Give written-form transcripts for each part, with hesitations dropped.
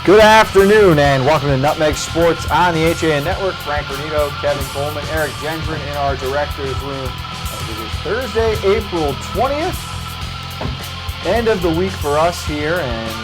Good afternoon and welcome to Nutmeg Sports on the HAN Network. Frank Granito, Kevin Coleman, Eric Gengren in our director's room. It is Thursday, April 20th. End of the week for us here, and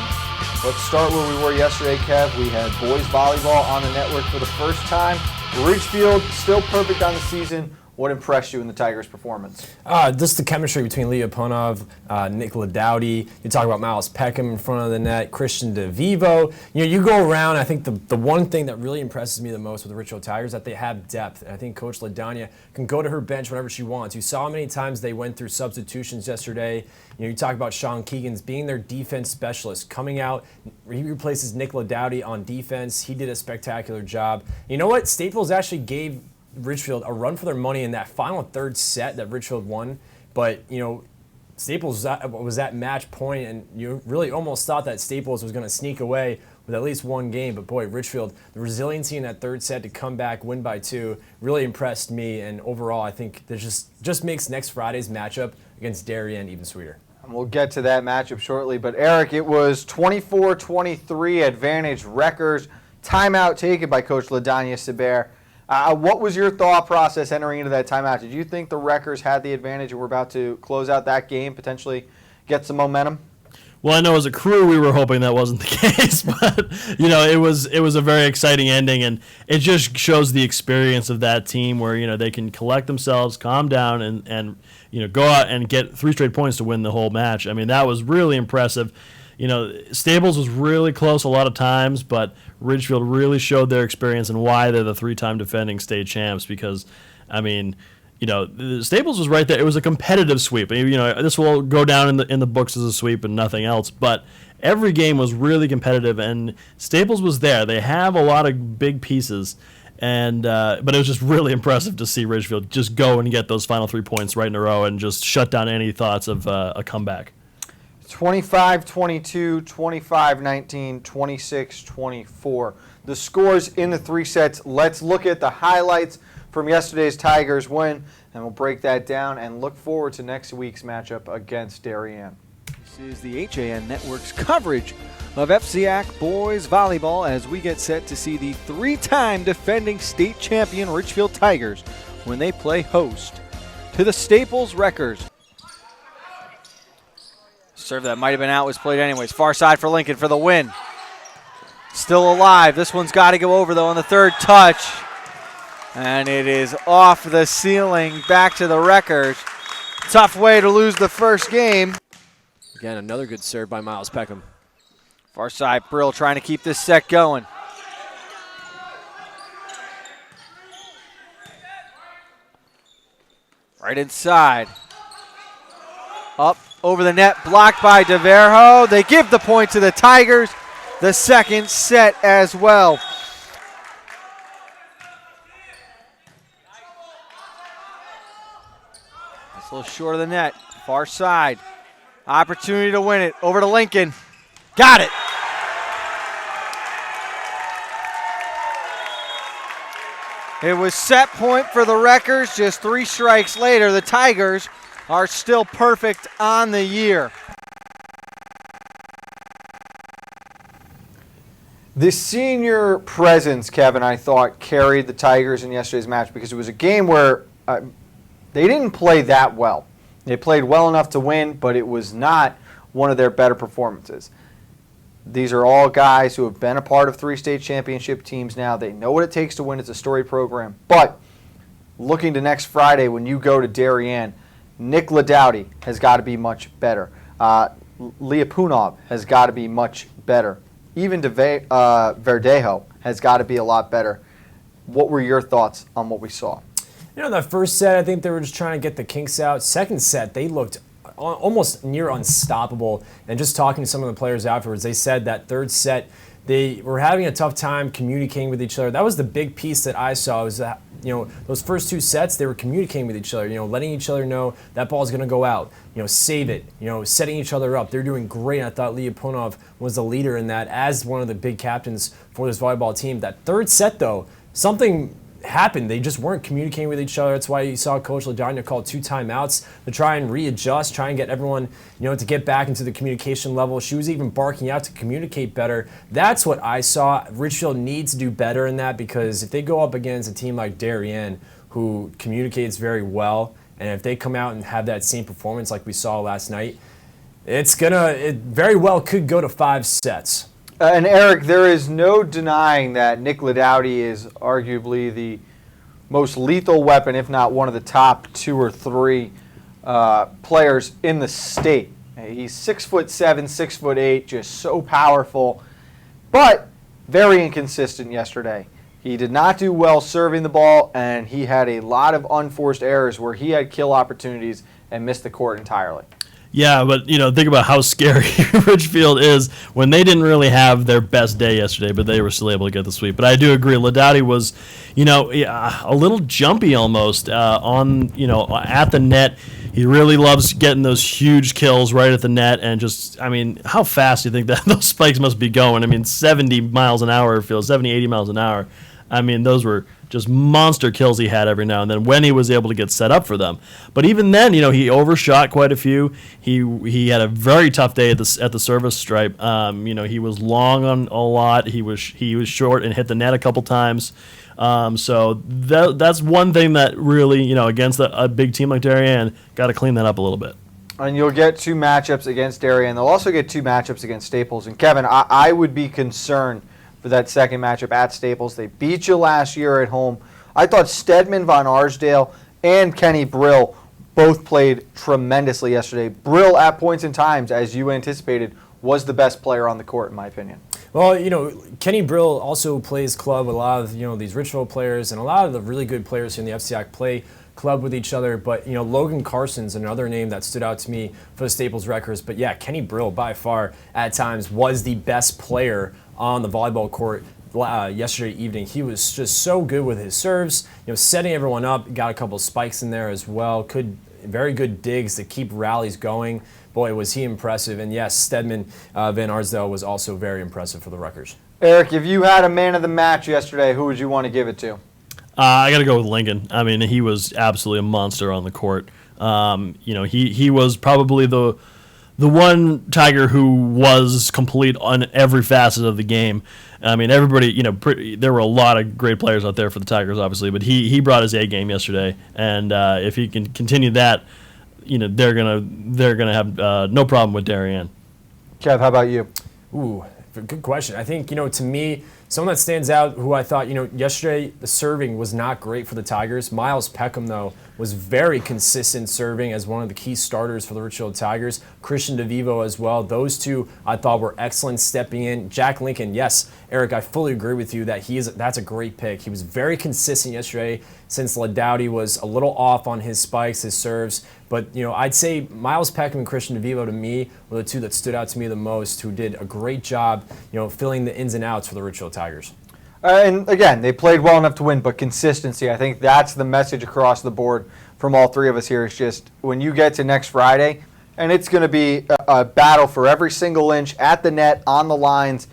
let's start where we were yesterday, Kev. We had boys volleyball on the network for the first time. Ridgefield still perfect on the season. What impressed you in the Tigers' performance? Just the chemistry between Leoponov, Nicola Dowdy. You talk about Miles Peckham in front of the net, Christian DeVivo. You go around. I think the one thing that really impresses me the most with the Ridgefield Tigers is that they have depth. And I think Coach LaDanya can go to her bench whenever she wants. You saw how many times they went through substitutions yesterday. You talk about Sean Keegan's being their defense specialist, coming out. He replaces Nicola Dowdy on defense. He did a spectacular job. You know what? Staples actually gave Ridgefield a run for their money in that final third set that Ridgefield won, but Staples was at match point, and you really almost thought that Staples was going to sneak away with at least one game. But boy, Ridgefield, the resiliency in that third set to come back, win by 2, really impressed me. And overall, I think that just makes next Friday's matchup against Darien even sweeter. And we'll get to that matchup shortly. But Eric, it was 24-23 advantage Wreckers. Timeout taken by Coach LaDanya Sabert. What was your thought process entering into that timeout? Did you think the Wreckers had the advantage and were about to close out that game, potentially get some momentum? Well, I know as a crew we were hoping that wasn't the case, but it was a very exciting ending, and it just shows the experience of that team where they can collect themselves, calm down, and go out and get 3 straight points to win the whole match. I mean, that was really impressive. Stables was really close a lot of times, but Ridgefield really showed their experience and why they're the 3-time defending state champs because, Stables was right there. It was a competitive sweep. This will go down in the books as a sweep and nothing else, but every game was really competitive, and Staples was there. They have a lot of big pieces, and but it was just really impressive to see Ridgefield just go and get those final 3 points right in a row and just shut down any thoughts of a comeback. 25-22, 25-19, 26-24. The scores in the 3 sets. Let's look at the highlights from yesterday's Tigers win, and we'll break that down and look forward to next week's matchup against Darien. This is the HAN Network's coverage of FCAC boys volleyball as we get set to see the 3-time defending state champion Ridgefield Tigers when they play host to the Staples Wreckers. Serve that might have been out was played anyways. Far side for Lincoln for the win. Still alive. This one's got to go over, though, on the third touch. And it is off the ceiling back to the Wreckers. Tough way to lose the first game. Again, another good serve by Miles Peckham. Far side, Brill trying to keep this set going. Right inside. Up. Over the net, blocked by DeVerho. They give the point to the Tigers. The second set as well. It's a little short of the net. Far side. Opportunity to win it. Over to Lincoln. Got it. It was set point for the Wreckers. Just 3 strikes later, the Tigers are still perfect on the year. The senior presence, Kevin, I thought carried the Tigers in yesterday's match because it was a game where they didn't play that well. They played well enough to win, but it was not one of their better performances. These are all guys who have been a part of 3 state championship teams now. They know what it takes to win. It's a storied program. But looking to next Friday when you go to Darien, Nicola Dowdy has got to be much better. Leopunov has got to be much better. Even Verdejo has got to be a lot better. What were your thoughts on what we saw? That first set, I think they were just trying to get the kinks out. Second set, they looked almost near unstoppable. And just talking to some of the players afterwards, they said that third set, they were having a tough time communicating with each other. That was the big piece that I saw, was that those first 2 sets, they were communicating with each other, letting each other know that ball's going to go out, save it, setting each other up. They're doing great. I thought Leopunov was the leader in that as one of the big captains for this volleyball team. That third set, though, something happened. They just weren't communicating with each other. That's why you saw Coach Ladagna call 2 timeouts to try and readjust, try and get everyone, to get back into the communication level. She was even barking out to communicate better. That's what I saw. Richfield needs to do better in that, because if they go up against a team like Darien, who communicates very well, and if they come out and have that same performance like we saw last night, it very well could go to 5 sets. And Eric, there is no denying that Nick Ladowdy is arguably the most lethal weapon, if not one of the top 2 or 3 players in the state. He's 6'7", 6'8", just so powerful, but very inconsistent yesterday. He did not do well serving the ball, and he had a lot of unforced errors where he had kill opportunities and missed the court entirely. Yeah, but think about how scary Richfield is when they didn't really have their best day yesterday, but they were still able to get the sweep. But I do agree, Ladowdy was, a little jumpy almost at the net. He really loves getting those huge kills right at the net, and how fast do you think that those spikes must be going? 70 miles an hour, it feels 70, 80 miles an hour. Those were just monster kills he had every now and then when he was able to get set up for them. But even then, he overshot quite a few. He had a very tough day at the service stripe. He was long on a lot. He was short and hit the net a couple times. So that's one thing that really, against a big team like Darien, got to clean that up a little bit. And you'll get 2 matchups against Darien. They'll also get 2 matchups against Staples. And Kevin, I would be concerned for that second matchup at Staples. They beat you last year at home. I thought Stedman, Von Arsdale, and Kenny Brill both played tremendously yesterday. Brill, at points in times, as you anticipated, was the best player on the court, in my opinion. Well, Kenny Brill also plays club with a lot of, these Richfield players, and a lot of the really good players here in the FCIAC play club with each other. But, Logan Carson's another name that stood out to me for the Staples Wreckers. But, yeah, Kenny Brill, by far, at times, was the best player on the volleyball court yesterday evening. He was just so good with his serves, setting everyone up. Got a couple spikes in there as well. Very good digs to keep rallies going. Boy, was he impressive. And yes, Stedman Van Arsdale was also very impressive for the Rutgers. Eric, if you had a man of the match yesterday, who would you want to give it to? I got to go with Lincoln. He was absolutely a monster on the court. He was probably the one Tiger who was complete on every facet of the game. Everybody, there were a lot of great players out there for the Tigers, obviously, but he brought his A game yesterday, and if he can continue that, they're gonna have no problem with Darien. Kev, how about you? Ooh, good question. I think, to me, someone that stands out who I thought, yesterday the serving was not great for the Tigers. Miles Peckham, though, was very consistent serving as one of the key starters for the Richfield Tigers. Christian DeVivo as well. Those two I thought were excellent stepping in. Jack Lincoln, yes, Eric, I fully agree with you that that's a great pick. He was very consistent yesterday since Ladowdy was a little off on his spikes, his serves. But, I'd say Miles Peckham and Christian DeVivo, to me, were the two that stood out to me the most, who did a great job, filling the ins and outs for the Richfield Tigers. And again, they played well enough to win, but consistency, I think that's the message across the board from all 3 of us here. It's just when you get to next Friday, and it's going to be a battle for every single inch at the net, on the lines,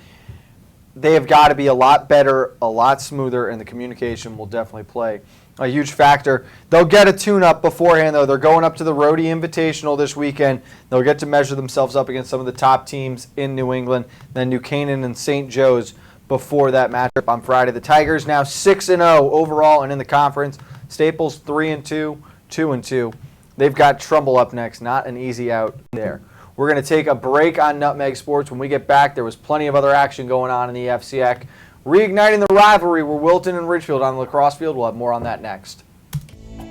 they have got to be a lot better, a lot smoother, and the communication will definitely play a huge factor. They'll get a tune-up beforehand, though. They're going up to the Rhodey Invitational this weekend. They'll get to measure themselves up against some of the top teams in New England, then New Canaan and St. Joe's before that matchup on Friday. The Tigers now 6-0 overall and in the conference. Staples 3-2, 2-2. They've got Trumbull up next. Not an easy out there. We're going to take a break on Nutmeg Sports. When we get back, there was plenty of other action going on in the FCIAC. Reigniting the rivalry were Wilton and Ridgefield on the Lacrosse field. We'll have more on that next.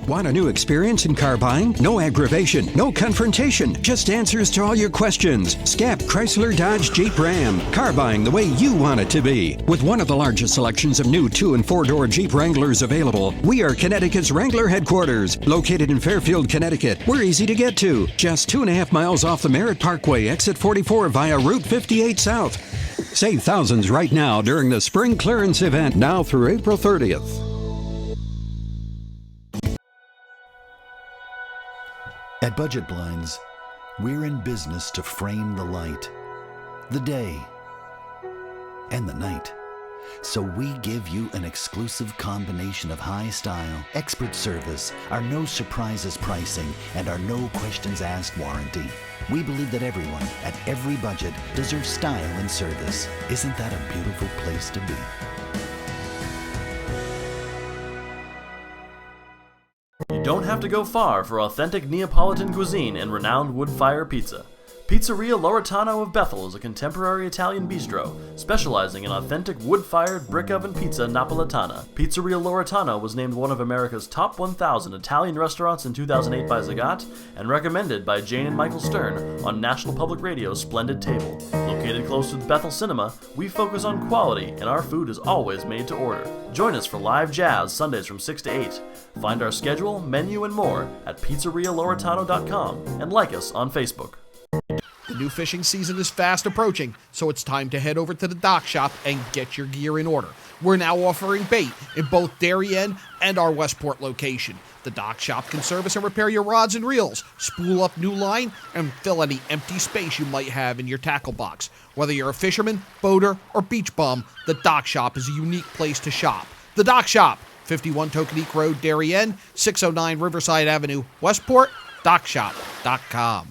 Want a new experience in car buying? No aggravation, no confrontation, just answers to all your questions. Scap Chrysler Dodge Jeep Ram. Car buying the way you want it to be. With one of the largest selections of new 2- and 4-door Jeep Wranglers available, we are Connecticut's Wrangler headquarters. Located in Fairfield, Connecticut, we're easy to get to. Just 2.5 miles off the Merritt Parkway, exit 44 via Route 58 South. Save thousands right now during the spring clearance event, now through April 30th. At Budget Blinds, we're in business to frame the light, the day, and the night. So we give you an exclusive combination of high style, expert service, our no surprises pricing, and our no questions asked warranty. We believe that everyone, at every budget, deserves style and service. Isn't that a beautiful place to be? You don't have to go far for authentic Neapolitan cuisine and renowned wood-fire pizza. Pizzeria Loretano of Bethel is a contemporary Italian bistro, specializing in authentic wood-fired brick oven pizza Napolitana. Pizzeria Loretano was named one of America's top 1,000 Italian restaurants in 2008 by Zagat, and recommended by Jane and Michael Stern on National Public Radio's Splendid Table. Located close to the Bethel Cinema, we focus on quality, and our food is always made to order. Join us for live jazz Sundays from 6 to 8. Find our schedule, menu, and more at pizzerialoretano.com and like us on Facebook. The new fishing season is fast approaching, so it's time to head over to the dock shop and get your gear in order. We're now offering bait in both Darien and our Westport location. The dock shop can service and repair your rods and reels, spool up new line, and fill any empty space you might have in your tackle box. Whether you're a fisherman, boater, or beach bum, the dock shop is a unique place to shop. The dock shop, 51 Tokenique Road, Darien, 609 Riverside Avenue, Westport, dockshop.com.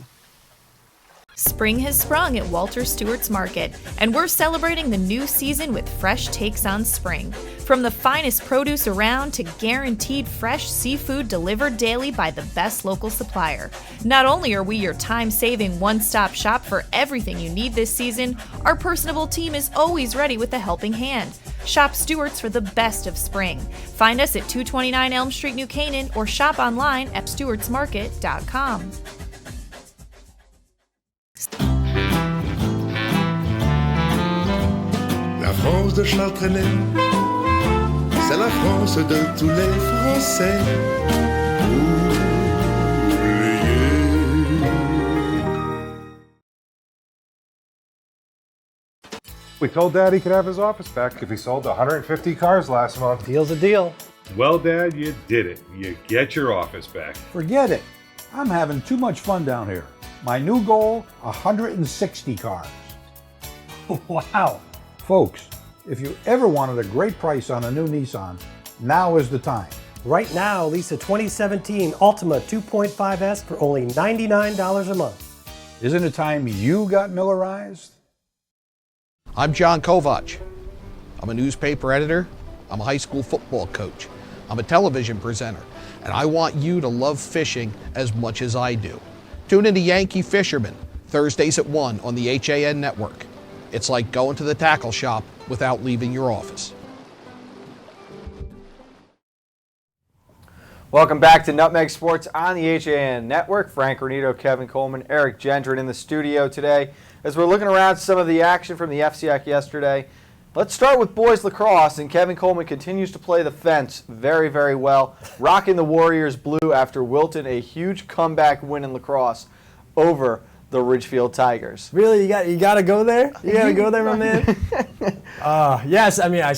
Spring has sprung at Walter Stewart's Market, and we're celebrating the new season with fresh takes on spring. From the finest produce around to guaranteed fresh seafood delivered daily by the best local supplier. Not only are we your time-saving one-stop shop for everything you need this season, our personable team is always ready with a helping hand. Shop Stewart's for the best of spring. Find us at 229 Elm Street, New Canaan, or shop online at stewartsmarket.com. La France de Chartrenet, c'est la France de tous les Français. We told Dad he could have his office back if he sold 150 cars last month. Deal's a deal. Well, Dad, you did it. You get your office back. Forget it. I'm having too much fun down here. My new goal, 160 cars. Wow. Folks, if you ever wanted a great price on a new Nissan, now is the time. Right now, lease a 2017 Altima 2.5S for only $99 a month. Isn't it time you got Millerized? I'm John Kovach. I'm a newspaper editor. I'm a high school football coach. I'm a television presenter. And I want you to love fishing as much as I do. Tune in to Yankee Fisherman, Thursdays at 1 on the HAN network. It's like going to the tackle shop without leaving your office. Welcome back to Nutmeg Sports on the HAN network. Frank Granito, Kevin Coleman, Eric Gendron in the studio today. As we're looking around some of the action from the FCIAC yesterday, let's start with boys lacrosse, and Kevin Coleman continues to play the fence very, very well, rocking the Warriors blue after Wilton a huge comeback win in lacrosse over the Ridgefield Tigers. Really, you got to go there? You got to go there, my man? Yes, I mean, I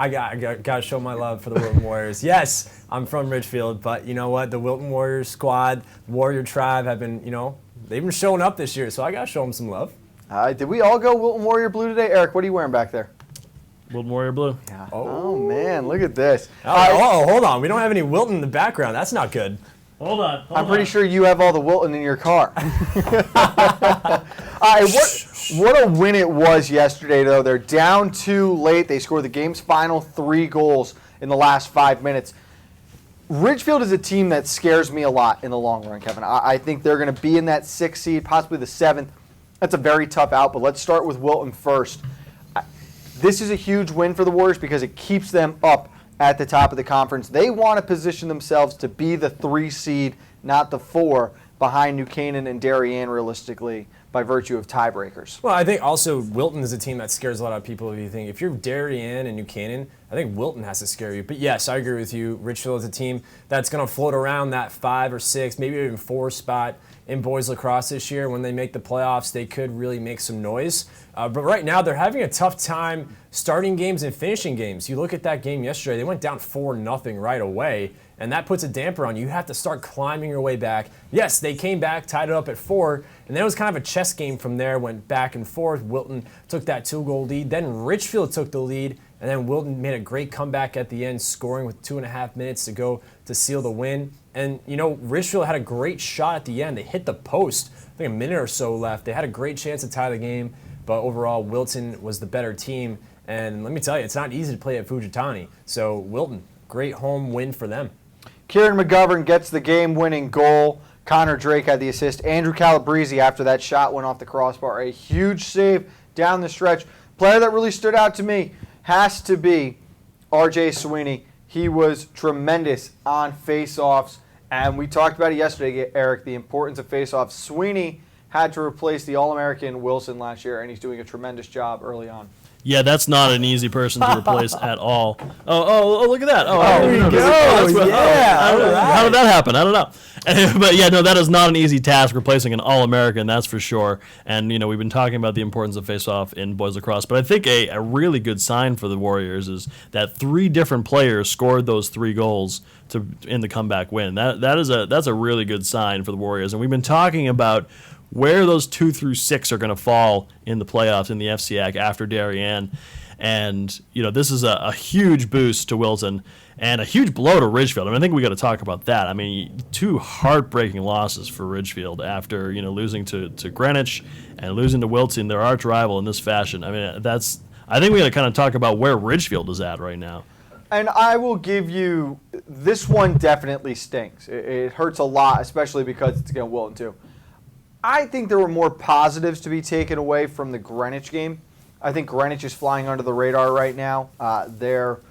got to show my love for the Wilton Warriors. Yes, I'm from Ridgefield, but you know what? The Wilton Warriors squad, Warrior Tribe have been, they've been showing up this year, so I got to show them some love. Did we all go Wilton Warrior blue today? Eric, what are you wearing back there? Wilton Warrior blue. Yeah. Oh, man, look at this. Hold on. We don't have any Wilton in the background. That's not good. Hold on. I'm pretty sure you have all the Wilton in your car. All right, what a win it was yesterday, though. They're down 2 late. They scored the game's final 3 goals in the last 5 minutes. Ridgefield is a team that scares me a lot in the long run, Kevin. I think they're going to be in that 6th seed, possibly the 7th. That's a very tough out, but let's start with Wilton first. This is a huge win for the Warriors because it keeps them up at the top of the conference. They want to position themselves to be the 3 seed, not the 4, behind New Canaan and Darien realistically by virtue of tiebreakers. Well, I think also Wilton is a team that scares a lot of people. If you're Darien and New Canaan, I think Wilton has to scare you. But yes, I agree with you. Ridgefield is a team that's going to float around that 5 or 6, maybe even 4 spot in boys lacrosse this year. When they make the playoffs, they could really make some noise. But right now, they're having a tough time starting games and finishing games. You look at that game yesterday, they went down 4-0 right away, and that puts a damper on you. You have to start climbing your way back. Yes, they came back, tied it up at 4, and then it was kind of a chess game from there, went back and forth. Wilton took that 2-goal lead. Then Ridgefield took the lead And then Wilton made a great comeback at the end, scoring with 2.5 minutes to go to seal the win. And, Ridgefield had a great shot at the end. They hit the post, I think a minute or so left. They had a great chance to tie the game, but overall, Wilton was the better team. And let me tell you, it's not easy to play at Fujitani. So Wilton, great home win for them. Kieran McGovern gets the game-winning goal. Connor Drake had the assist. Andrew Calabrese, after that shot went off the crossbar, a huge save down the stretch. Player that really stood out to me has to be R.J. Sweeney. He was tremendous on face-offs, and we talked about it yesterday, Eric, the importance of face-offs. Sweeney had to replace the All-American Wilson last year, and he's doing a tremendous job early on. Yeah, that's not an easy person to replace at all. Oh, look at that. There you go. How did that happen? I don't know. But yeah, no, that is not an easy task replacing an All-American, that's for sure. And, we've been talking about the importance of face-off in boys lacrosse. But I think a really good sign for the Warriors is that 3 different players scored those 3 goals in the comeback win. That's a really good sign for the Warriors. And we've been talking about where those 2 through 6 are going to fall in the playoffs in the FCAC after Darien. And, this is a huge boost to Wilton and a huge blow to Ridgefield. I think we got to talk about that. 2 heartbreaking losses for Ridgefield after, losing to Greenwich and losing to Wilton, their arch rival, in this fashion. I think we got to kind of talk about where Ridgefield is at right now. And I will give you, this one definitely stinks. It hurts a lot, especially because it's against Wilton too. I think there were more positives to be taken away from the Greenwich game. I think Greenwich is flying under the radar right now. They're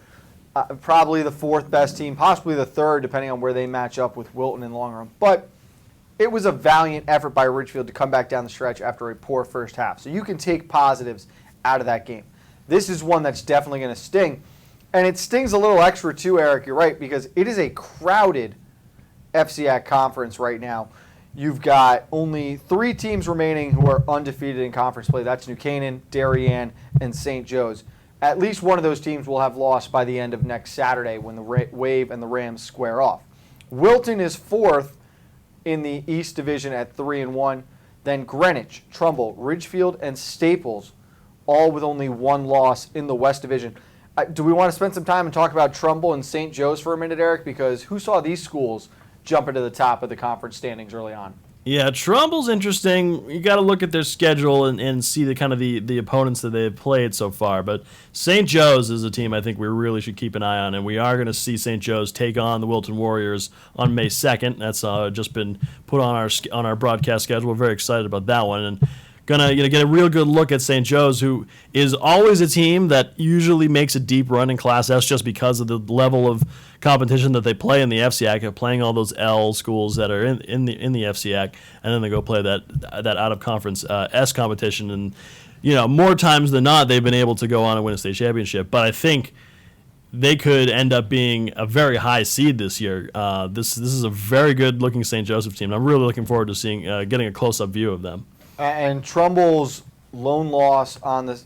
probably the 4th best team, possibly the 3rd, depending on where they match up with Wilton in the long run. But it was a valiant effort by Ridgefield to come back down the stretch after a poor first half. So you can take positives out of that game. This is one that's definitely going to sting. And it stings a little extra too, Eric, you're right, because it is a crowded FCAC conference right now. You've got only 3 teams remaining who are undefeated in conference play. That's New Canaan, Darien, and St. Joe's. At least one of those teams will have lost by the end of next Saturday when the Wave and the Rams square off. Wilton is 4th in the East Division at 3-1. Then Greenwich, Trumbull, Ridgefield, and Staples, all with only 1 loss in the West Division. Do we want to spend some time and talk about Trumbull and St. Joe's for a minute, Eric? Because who saw these schools jump into the top of the conference standings early on? Yeah, Trumbull's interesting. You got to look at their schedule and see the kind of the opponents that they've played so far. But St. Joe's is a team I think we really should keep an eye on, and we are going to see St. Joe's take on the Wilton Warriors on May 2nd. That's just been put on our broadcast schedule. We're very excited about that one, and gonna get a real good look at St. Joe's, who is always a team that usually makes a deep run in Class S just because of the level of competition that they play in the FCAC, playing all those L schools that are in the FCAC, and then they go play that out of conference S competition, and more times than not they've been able to go on and win a state championship. But I think they could end up being a very high seed this year. This is a very good looking St. Joseph team. I'm really looking forward to seeing getting a close up view of them. And Trumbull's lone loss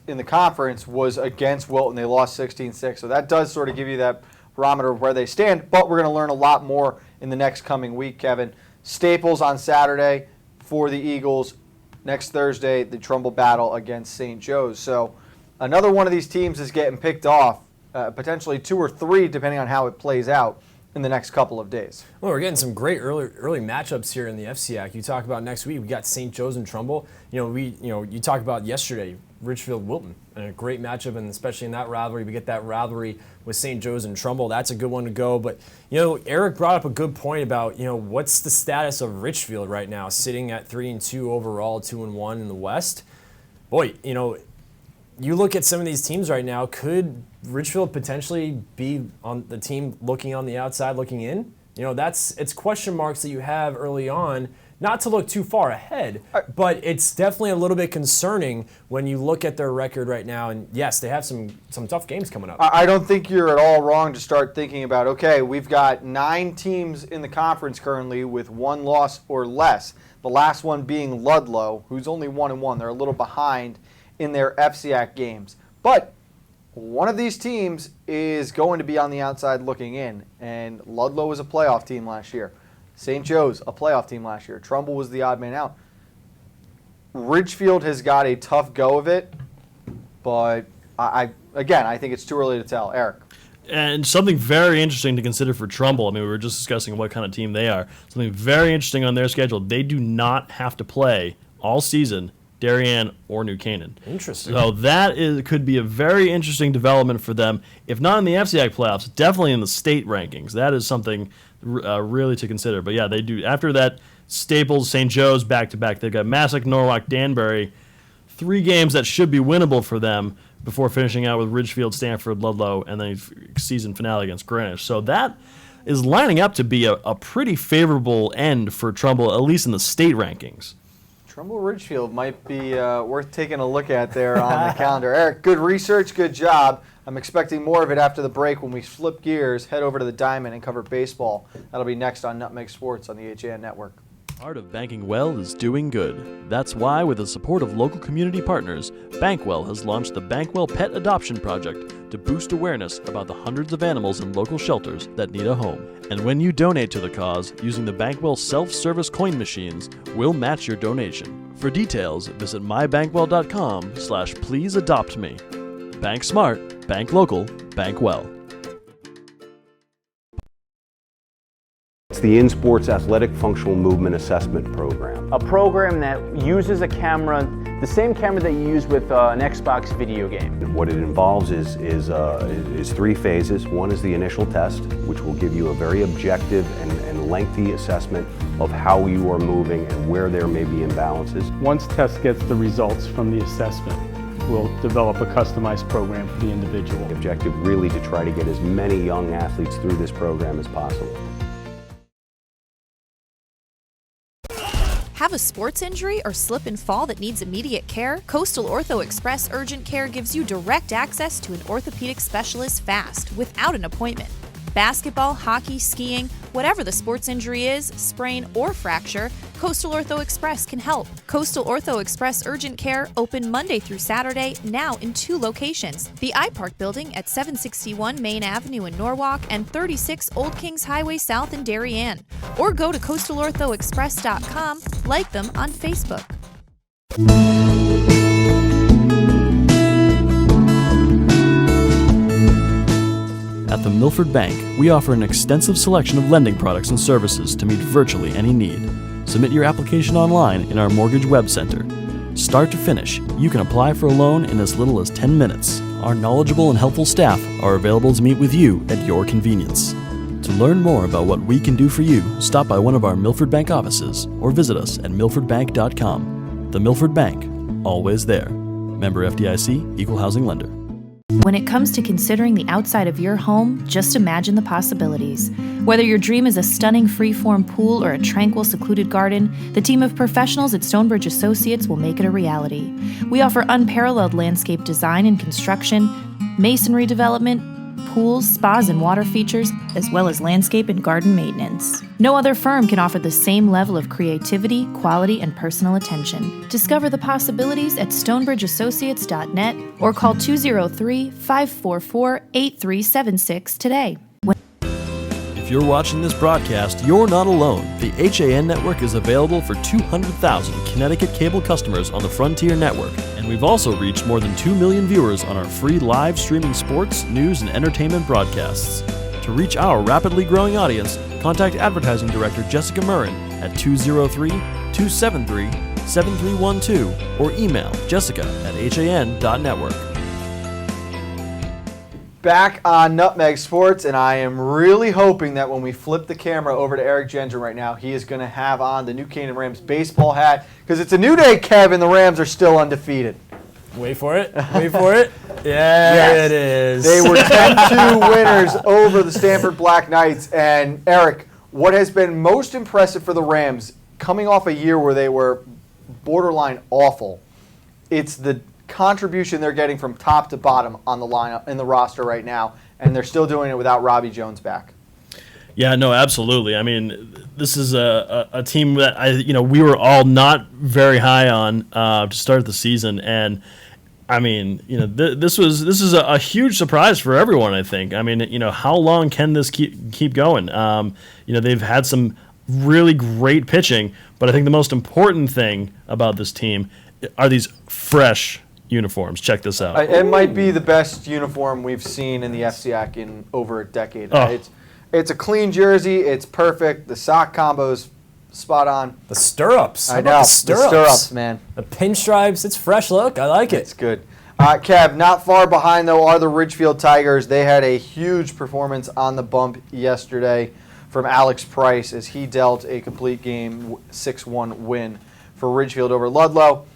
in the conference was against Wilton. They lost 16-6. So that does sort of give you that barometer of where they stand. But we're going to learn a lot more in the next coming week, Kevin. Staples on Saturday for the Eagles. Next Thursday, the Trumbull battle against St. Joe's. So another one of these teams is getting picked off, potentially 2 or 3, depending on how it plays out in the next couple of days. Well, we're getting some great early matchups here in the FCAC. You talk about next week, we got St. Joe's and Trumbull. You talk about yesterday, Ridgefield Wilton, and a great matchup, and especially in that rivalry, we get that rivalry with St. Joe's and Trumbull. That's a good one to go. But Eric brought up a good point about what's the status of Ridgefield right now, sitting at 3-2 overall, 2-1 in the West. Boy, you look at some of these teams right now, could Ridgefield potentially be on the team looking on the outside, looking in? It's question marks that you have early on, not to look too far ahead, but it's definitely a little bit concerning when you look at their record right now. And yes, they have some tough games coming up. I don't think you're at all wrong to start thinking about, okay, we've got 9 teams in the conference currently with 1 loss or less. The last one being Ludlow, who's only 1-1. They're a little behind in their FCAC games. But one of these teams is going to be on the outside looking in, and Ludlow was a playoff team last year. St. Joe's, a playoff team last year. Trumbull was the odd man out. Ridgefield has got a tough go of it, but I think it's too early to tell. Eric. And something very interesting to consider for Trumbull. I mean, we were just discussing what kind of team they are. Something very interesting on their schedule. They do not have to play all season Darien or New Canaan. Interesting. So that could be a very interesting development for them. If not in the FCIAC playoffs, definitely in the state rankings. That is something really to consider. But yeah, they do. After that, Staples, St. Joe's back-to-back. They've got Massac, Norwalk, Danbury. 3 games that should be winnable for them before finishing out with Ridgefield, Stanford, Ludlow, and then season finale against Greenwich. So that is lining up to be a pretty favorable end for Trumbull, at least in the state rankings. Trumbull Ridgefield might be worth taking a look at there on the calendar. Eric, good research, good job. I'm expecting more of it after the break when we flip gears, head over to the Diamond, and cover baseball. That'll be next on Nutmeg Sports on the HAN Network. Part of banking well is doing good. That's why, with the support of local community partners, Bankwell has launched the Bankwell Pet Adoption Project to boost awareness about the hundreds of animals in local shelters that need a home. And when you donate to the cause using the Bankwell self-service coin machines, we'll match your donation. For details, visit mybankwell.com/pleaseadoptme. Bank smart, bank local, bank well. It's the InSports Athletic Functional Movement Assessment Program. A program that uses a camera, the same camera that you use with an Xbox video game. What it involves is 3 phases. One is the initial test, which will give you a very objective and lengthy assessment of how you are moving and where there may be imbalances. Once test gets the results from the assessment, we'll develop a customized program for the individual. The objective really to try to get as many young athletes through this program as possible. Have a sports injury or slip and fall that needs immediate care? Coastal Ortho Express Urgent Care gives you direct access to an orthopedic specialist fast, without an appointment. Basketball, hockey, skiing, whatever the sports injury is, sprain or fracture, Coastal Ortho Express can help. Coastal Ortho Express Urgent Care, open Monday through Saturday, now in 2 locations. The iPark Building at 761 Main Avenue in Norwalk and 36 Old Kings Highway South in Darien. Or go to coastalorthoexpress.com, like them on Facebook. At the Milford Bank, we offer an extensive selection of lending products and services to meet virtually any need. Submit your application online in our Mortgage Web Center. Start to finish, you can apply for a loan in as little as 10 minutes. Our knowledgeable and helpful staff are available to meet with you at your convenience. To learn more about what we can do for you, stop by one of our Milford Bank offices or visit us at milfordbank.com. The Milford Bank, always there. Member FDIC, Equal Housing Lender. When it comes to considering the outside of your home, just imagine the possibilities. Whether your dream is a stunning freeform pool or a tranquil, secluded garden, the team of professionals at Stonebridge Associates will make it a reality. We offer unparalleled landscape design and construction, masonry development, pools, spas, and water features, as well as landscape and garden maintenance. No other firm can offer the same level of creativity, quality, and personal attention. Discover the possibilities at stonebridgeassociates.net or call 203-544-8376 today. If you're watching this broadcast, you're not alone. The HAN Network is available for 200,000 Connecticut cable customers on the Frontier Network, and we've also reached more than 2 million viewers on our free live streaming sports, news, and entertainment broadcasts. To reach our rapidly growing audience, contact Advertising Director Jessica Murrin at 203-273-7312 or email jessica@han.network. Back on Nutmeg Sports, and I am really hoping that when we flip the camera over to Eric Gendron right now, he is going to have on the New Canaan Rams baseball hat, because it's a new day, Kev, and the Rams are still undefeated. Wait for it. Wait for it. Yeah, yes. It is. They were 10-2 winners over the Stanford Black Knights. And, Eric, what has been most impressive for the Rams, coming off a year where they were borderline awful, it's the contribution they're getting from top to bottom on the lineup in the roster right now, and they're still doing it without Robbie Jones back. Yeah, no, absolutely. I mean, this is a team that we were all not very high on to start the season, and I mean, this is a huge surprise for everyone. I think. I mean, how long can this keep going? They've had some really great pitching, but I think the most important thing about this team are these fresh uniforms. Check this out. It might be the best uniform we've seen in the FCAC in over a decade. Oh. It's a clean jersey. It's perfect. The sock combo's spot on. The stirrups. I How about know. The stirrups? The stirrups, man. The pinstripes. It's fresh look. I like it. It's good. Kev, not far behind, though, are the Ridgefield Tigers. They had a huge performance on the bump yesterday from Alex Price as he dealt a complete game 6-1 win for Ridgefield over Ludlow.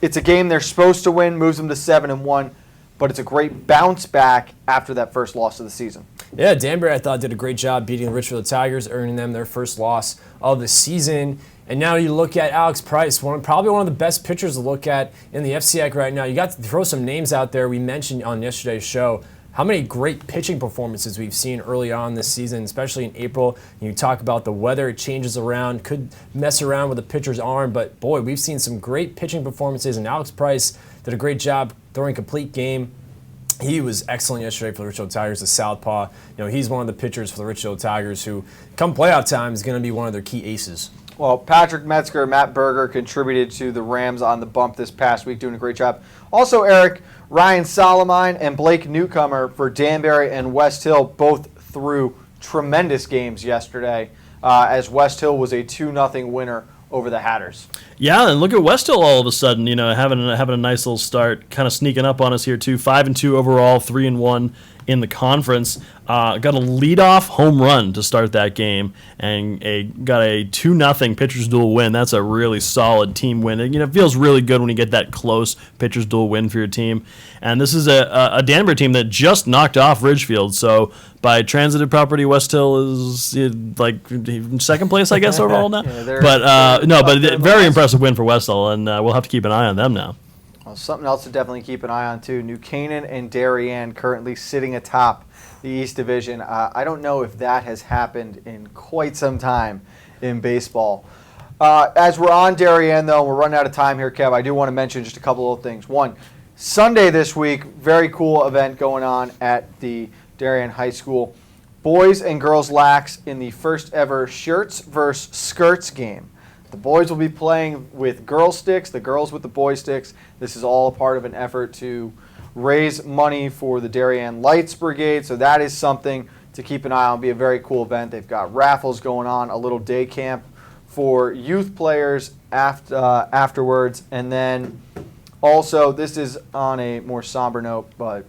It's a game they're supposed to win, moves them to 7-1, but it's a great bounce back after that first loss of the season. Yeah, Danbury, I thought, did a great job beating the Ridgefield Tigers, earning them their first loss of the season. And now you look at Alex Price, probably one of the best pitchers to look at in the FCAC right now. You got to throw some names out there. We mentioned on yesterday's show how many great pitching performances we've seen early on this season, especially in April. You talk about the weather, it changes around, could mess around with the pitcher's arm, but boy, we've seen some great pitching performances, and Alex Price did a great job throwing a complete game. He was excellent yesterday for the Ridgefield Tigers, the southpaw. He's one of the pitchers for the Ridgefield Tigers who, come playoff time, is going to be one of their key aces. Well, Patrick Metzger, Matt Berger contributed to the Rams on the bump this past week, doing a great job. Also, Eric, Ryan Solomon and Blake Newcomer for Danbury and West Hill both threw tremendous games yesterday as West Hill was a 2-0 winner over the Hatters. Yeah, and look at West Hill all of a sudden, having a nice little start, kind of sneaking up on us here too. 5-2 overall, 3-1 in the conference. Got a leadoff home run to start that game, and got a 2-0 pitcher's duel win. That's a really solid team win. It feels really good when you get that close pitcher's duel win for your team. And this is a Danbury team that just knocked off Ridgefield. So by transitive property, West Hill is like second place, I guess, overall now. But very impressive win for West Hill, and we'll have to keep an eye on them now. Well, something else to definitely keep an eye on, too. New Canaan and Darien currently sitting atop the East Division. I don't know if that has happened in quite some time in baseball. As we're on Darien, though, we're running out of time here, Kev. I do want to mention just a couple of things. One, Sunday this week, very cool event going on at the Darien High School. Boys and girls lax in the first ever shirts versus skirts game. The boys will be playing with girl sticks, the girls with the boy sticks. This is all a part of an effort to raise money for the Darien Lights Brigade, so that is something to keep an eye on. It'll be a very cool event. They've got raffles going on, a little day camp for youth players afterwards, and then also, this is on a more somber note, but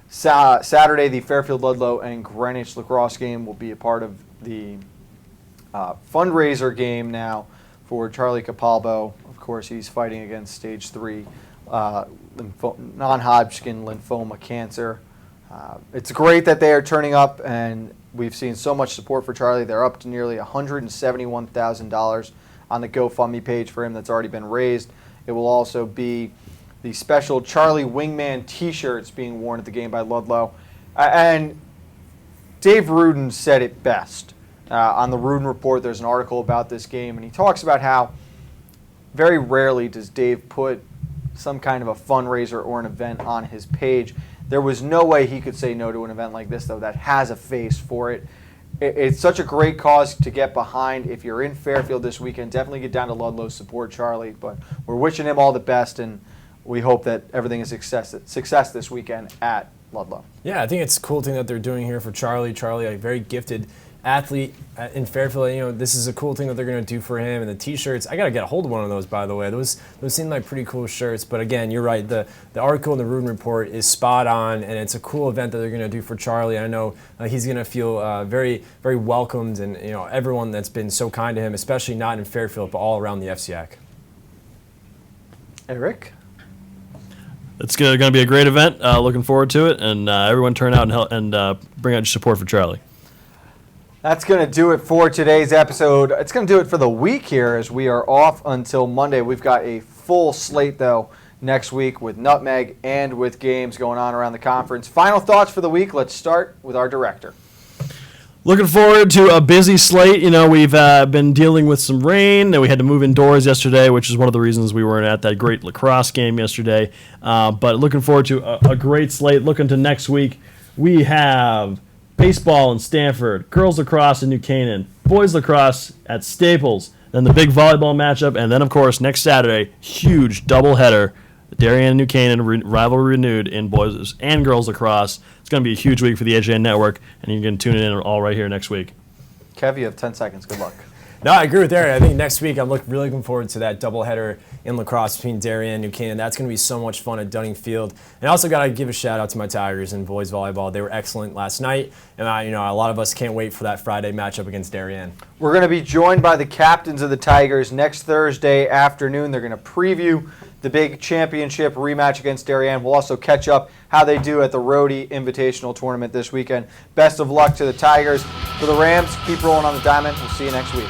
Saturday, the Fairfield Ludlow and Greenwich Lacrosse game will be a part of the fundraiser game now for Charlie Capalbo. Of course, he's fighting against stage 3 non-Hodgkin lymphoma cancer. It's great that they are turning up, and we've seen so much support for Charlie. They're up to nearly $171,000 on the GoFundMe page for him that's already been raised. It will also be the special Charlie Wingman t-shirts being worn at the game by Ludlow. And Dave Rudin said it best. On the Rudin Report, there's an article about this game, and he talks about how very rarely does Dave put some kind of a fundraiser or an event on his page. There was no way he could say no to an event like this, though, that has a face for it. It's such a great cause to get behind. If you're in Fairfield this weekend, definitely get down to Ludlow, support Charlie. But we're wishing him all the best, and we hope that everything is success this weekend at Ludlow. Yeah, I think it's a cool thing that they're doing here for Charlie. Charlie, a very gifted athlete in Fairfield. This is a cool thing that they're going to do for him. And the t-shirts, I got to get a hold of one of those, by the way. Those seem like pretty cool shirts. But again, you're right. The article in the Rudin Report is spot on, and it's a cool event that they're going to do for Charlie. I know he's going to feel very, very welcomed, and everyone that's been so kind to him, especially not in Fairfield, but all around the FCAC. Eric? It's going to be a great event. Looking forward to it, and everyone turn out and help and bring out your support for Charlie. That's going to do it for today's episode. It's going to do it for the week here as we are off until Monday. We've got a full slate, though, next week with Nutmeg and with games going on around the conference. Final thoughts for the week. Let's start with our director. Looking forward to a busy slate. We've been dealing with some rain, and we had to move indoors yesterday, which is one of the reasons we weren't at that great lacrosse game yesterday. But looking forward to a great slate. Looking to next week, we have baseball in Stanford, girls lacrosse in New Canaan, boys lacrosse at Staples, then the big volleyball matchup, and then, of course, next Saturday, huge doubleheader Darien and New Canaan rivalry renewed in boys and girls lacrosse. It's going to be a huge week for the AJN Network, and you're going to tune in all right here next week. Kev, you have 10 seconds. Good luck. No, I agree with Darien. I think next week I'm really looking forward to that doubleheader in lacrosse between Darien and New Canaan. That's going to be so much fun at Dunning Field. And I also got to give a shout out to my Tigers in boys volleyball. They were excellent last night, and a lot of us can't wait for that Friday matchup against Darien. We're going to be joined by the captains of the Tigers next Thursday afternoon. They're going to preview the big championship rematch against Darien. We'll also catch up how they do at the Rhodey Invitational Tournament this weekend. Best of luck to the Tigers. For the Rams, keep rolling on the diamond. We'll see you next week.